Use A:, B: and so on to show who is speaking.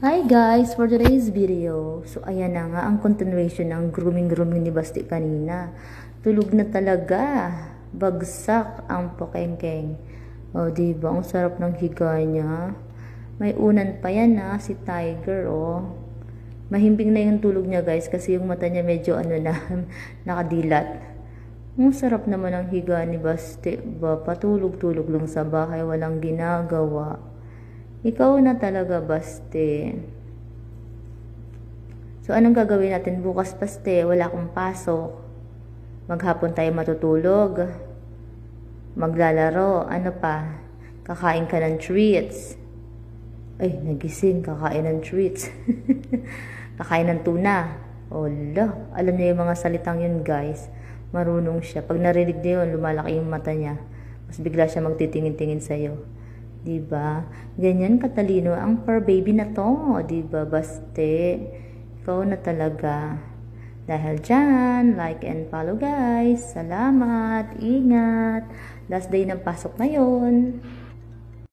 A: Hi guys! For today's video, so ayan na nga ang continuation ng grooming ni Basti kanina. Tulog na talaga. Bagsak ang pokengkeng. O diba, ang sarap ng higa niya. May unan pa yan si Tiger Mahimbing na yung tulog niya guys kasi yung mata niya medyo nakadilat. Ang sarap naman ang higa ni Basti ba? Patulog-tulog lang sa bahay, walang ginagawa. Ikaw na talaga, Basti. So, anong gagawin natin bukas, Basti? Wala akong pasok. Maghapon tayo matutulog. Maglalaro. Ano pa? Kakain ka ng treats. Ay, nagising. Kakain ng treats. Kakain ng tuna. Ola. Alam niyo yung mga salitang yun, guys. Marunong siya. Pag narinig niya yun, lumalaki yung mata niya. Mas bigla siya magtitingin-tingin sa'yo. Diba? Ganyan katalino ang fur baby na to. Diba, Basti? Ikaw na talaga. Dahil dyan, like and follow guys. Salamat. Ingat. Last day ng pasok ngayon.